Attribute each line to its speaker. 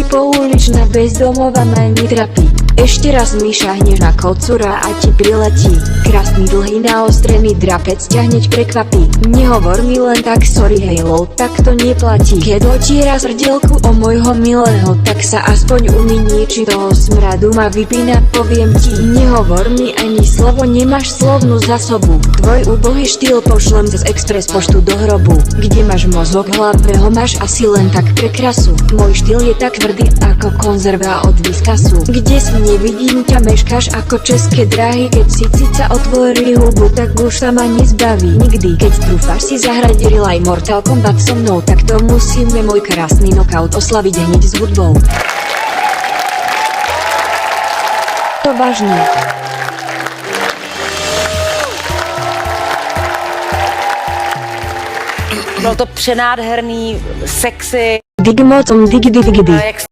Speaker 1: pouličná bezdomová ma netrapí. Ešte raz mi šahneš na kocúra a ti priletí krásny dlhý naostrený drapec ťa hneď prekvapí. Nehovor mi len tak sorry hejlo, tak to neplatí. Keď otiera srdielku o môjho milého, tak sa aspoň umí či toho smradu ma vypína, poviem ti. Nehovor mi ani slovo, nemáš slovnú zásobu. Tvoj úbohý štýl pošlem cez express poštu do hrobu. Kde máš mozog, hlave ho máš asi len tak pre krasu. Môj štýl je tak tvrdý ako konzerva od Viskasu. Kde si nevidím ťa, meškáš ako české dráhy. Keď si cica otvorí hubu, tak už sa ma nezbaví nikdy. Keď trúfáš si zahrať relay Mortal Kombat so mnou, tak to musíme môj krásny knockout oslaviť hneď s hudbou. To vážne.
Speaker 2: Bylo to přenádherný, sexy.
Speaker 1: Digmocom digdy.